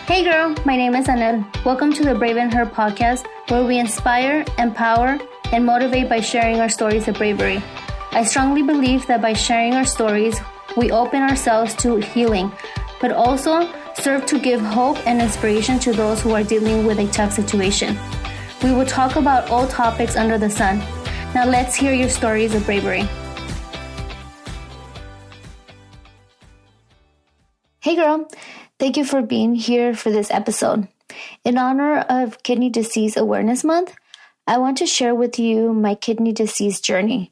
Hey girl, my name is Anel. Welcome to the Brave in Her podcast, where we inspire, empower, and motivate by sharing our stories of bravery. I strongly believe that by sharing our stories, we open ourselves to healing, but also serve to give hope and inspiration to those who are dealing with a tough situation. We will talk about all topics under the sun. Now let's hear your stories of bravery. Hey girl, thank you for being here for this episode. In honor of Kidney Disease Awareness Month, I want to share with you my kidney disease journey.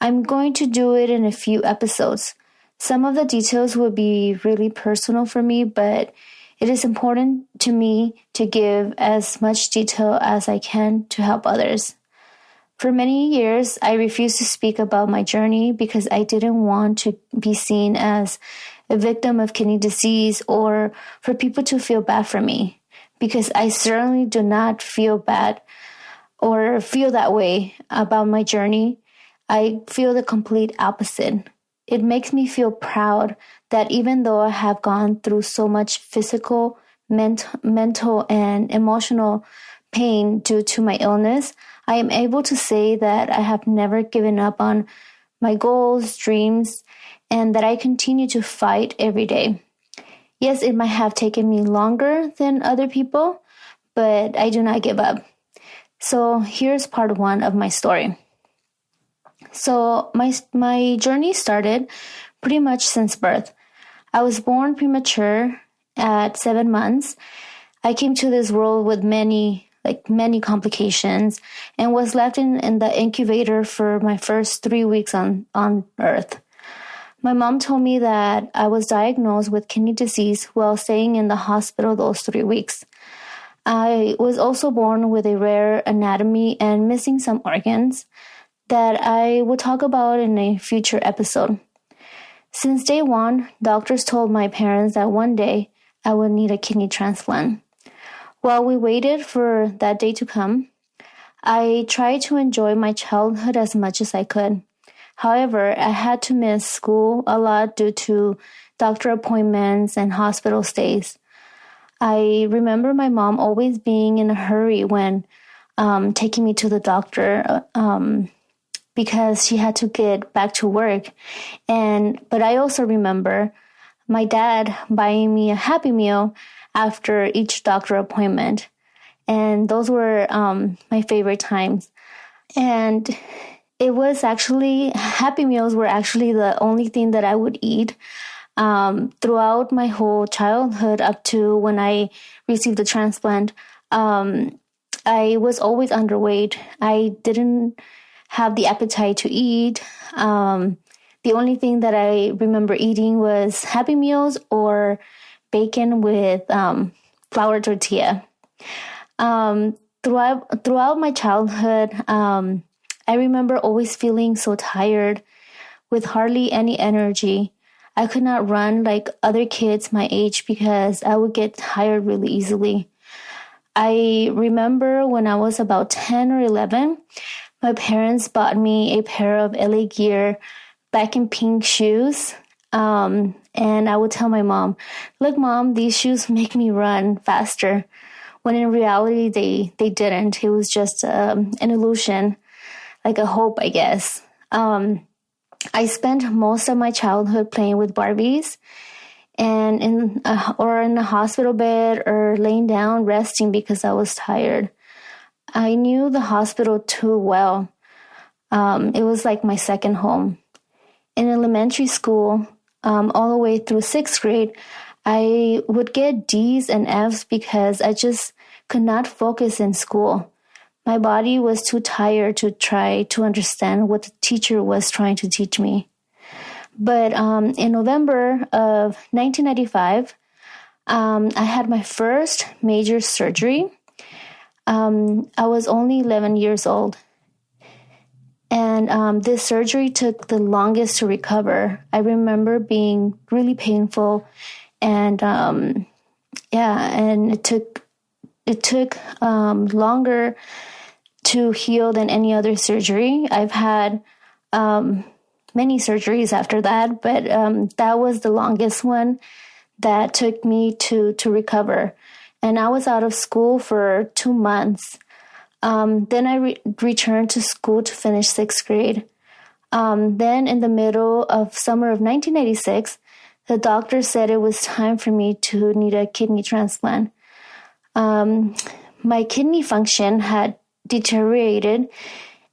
I'm going to do it in a few episodes. Some of the details will be really personal for me, but it is important to me to give as much detail as I can to help others. For many years, I refused to speak about my journey because I didn't want to be seen as a victim of kidney disease or for people to feel bad for me, because I certainly do not feel bad or feel that way about my journey. I feel the complete opposite. It makes me feel proud that even though I have gone through so much physical, mental, and emotional pain due to my illness, I am able to say that I have never given up on my goals, dreams, and that I continue to fight every day. Yes, it might have taken me longer than other people, but I do not give up. So here's part one of my story. So my journey started pretty much since birth. I was born premature at 7 months. I came to this world with many complications and was left in the incubator for my first 3 weeks on earth. My mom told me that I was diagnosed with kidney disease while staying in the hospital those 3 weeks. I was also born with a rare anatomy and missing some organs that I will talk about in a future episode. Since day one, doctors told my parents that one day I would need a kidney transplant. While we waited for that day to come, I tried to enjoy my childhood as much as I could. However, I had to miss school a lot due to doctor appointments and hospital stays. I remember my mom always being in a hurry when taking me to the doctor because she had to get back to work. But I also remember my dad buying me a Happy Meal after each doctor appointment. And those were my favorite times. And it was actually, Happy Meals were actually the only thing that I would eat throughout my whole childhood up to when I received the transplant. I was always underweight. I didn't have the appetite to eat. The only thing that I remember eating was Happy Meals or bacon with flour tortilla. Throughout my childhood, I remember always feeling so tired with hardly any energy. I could not run like other kids my age because I would get tired really easily. I remember when I was about 10 or 11, my parents bought me a pair of LA Gear black and pink shoes. And I would tell my mom, look, Mom, these shoes make me run faster. When in reality, they didn't. It was just an illusion, like a hope, I guess. I spent most of my childhood playing with Barbies and in a hospital bed or laying down resting because I was tired. I knew the hospital too well. It was like my second home. In elementary school, all the way through 6th grade, I would get D's and F's because I just could not focus in school. My body was too tired to try to understand what the teacher was trying to teach me. But in November of 1995, I had my first major surgery. I was only 11 years old. And this surgery took the longest to recover. I remember being really painful, and and it took longer to heal than any other surgery. I've had many surgeries after that, but that was the longest one that took me to recover. And I was out of school for 2 months. Then I returned to school to finish 6th grade. Then in the middle of summer of 1996, the doctor said it was time for me to need a kidney transplant. My kidney function had deteriorated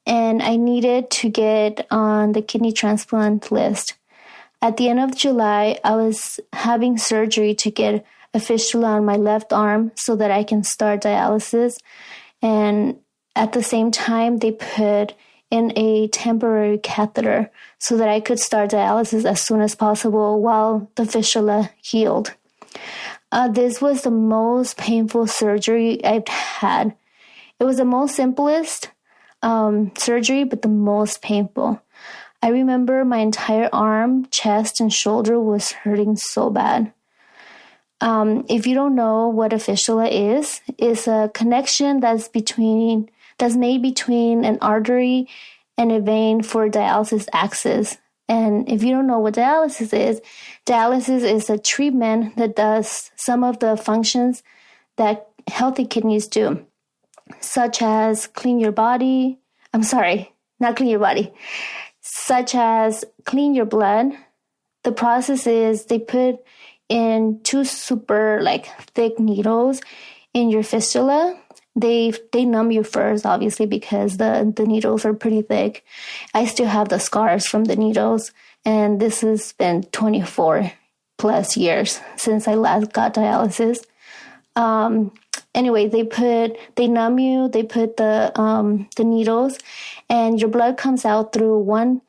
and I needed to get on the kidney transplant list. At the end of July, I was having surgery to get a fistula on my left arm so that I can start dialysis. And at the same time, they put in a temporary catheter so that I could start dialysis as soon as possible while the fistula healed. This was the most painful surgery I've had. It was the most simplest surgery, but the most painful. I remember my entire arm, chest, and shoulder was hurting so bad. If you don't know what a fistula is, it's a connection that's made between an artery and a vein for dialysis access. And if you don't know what dialysis is a treatment that does some of the functions that healthy kidneys do, such as such as clean your blood. The process is they put in 2 super thick needles in your fistula. They numb you first, obviously, because the needles are pretty thick. I still have the scars from the needles, and this has been 24 plus years since I last got dialysis. Anyway, they numb you, they put the needles, and your blood comes out through one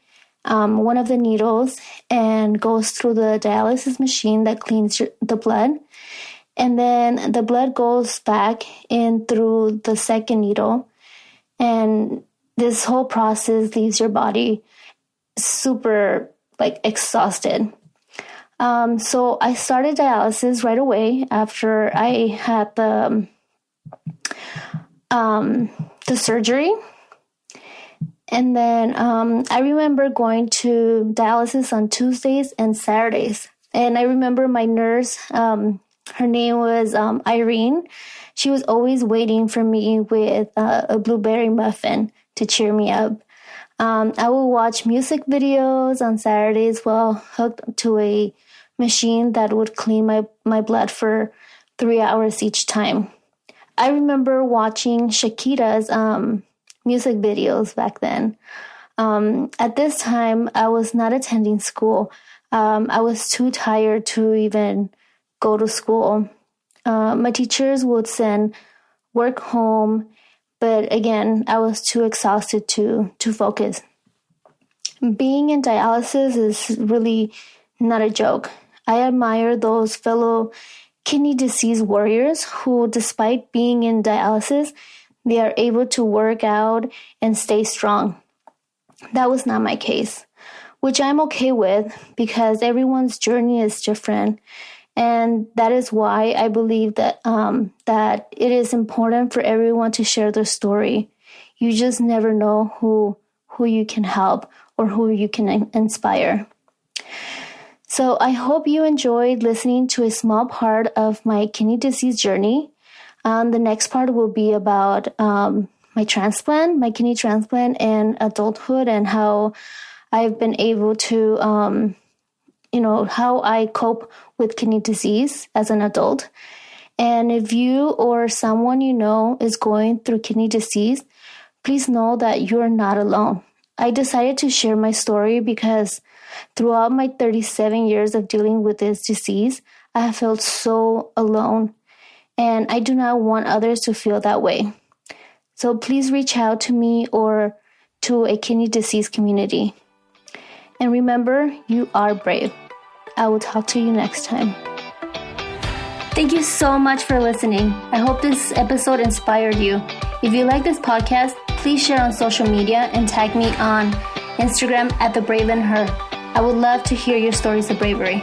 of the needles and goes through the dialysis machine that cleans the blood. And then the blood goes back in through the second needle. And this whole process leaves your body super exhausted. So I started dialysis right away after I had the surgery. And then I remember going to dialysis on Tuesdays and Saturdays. And I remember my nurse, her name was Irene. She was always waiting for me with a blueberry muffin to cheer me up. I would watch music videos on Saturdays while hooked to a machine that would clean my blood for 3 hours each time. I remember watching Shakira's music videos back then. At this time, I was not attending school. I was too tired to even go to school. My teachers would send work home, but again, I was too exhausted to focus. Being in dialysis is really not a joke. I admire those fellow kidney disease warriors who, despite being in dialysis, they are able to work out and stay strong. That was not my case, which I'm okay with because everyone's journey is different. And that is why I believe that that it is important for everyone to share their story. You just never know who you can help or who you can inspire. So I hope you enjoyed listening to a small part of my kidney disease journey. The next part will be about my kidney transplant and adulthood and how I've been able to, how I cope with kidney disease as an adult. And if you or someone you know is going through kidney disease, please know that you're not alone. I decided to share my story because throughout my 37 years of dealing with this disease, I have felt so alone. And I do not want others to feel that way. So please reach out to me or to a kidney disease community. And remember, you are brave. I will talk to you next time. Thank you so much for listening. I hope this episode inspired you. If you like this podcast, please share on social media and tag me on Instagram @TheBraveandHer. I would love to hear your stories of bravery.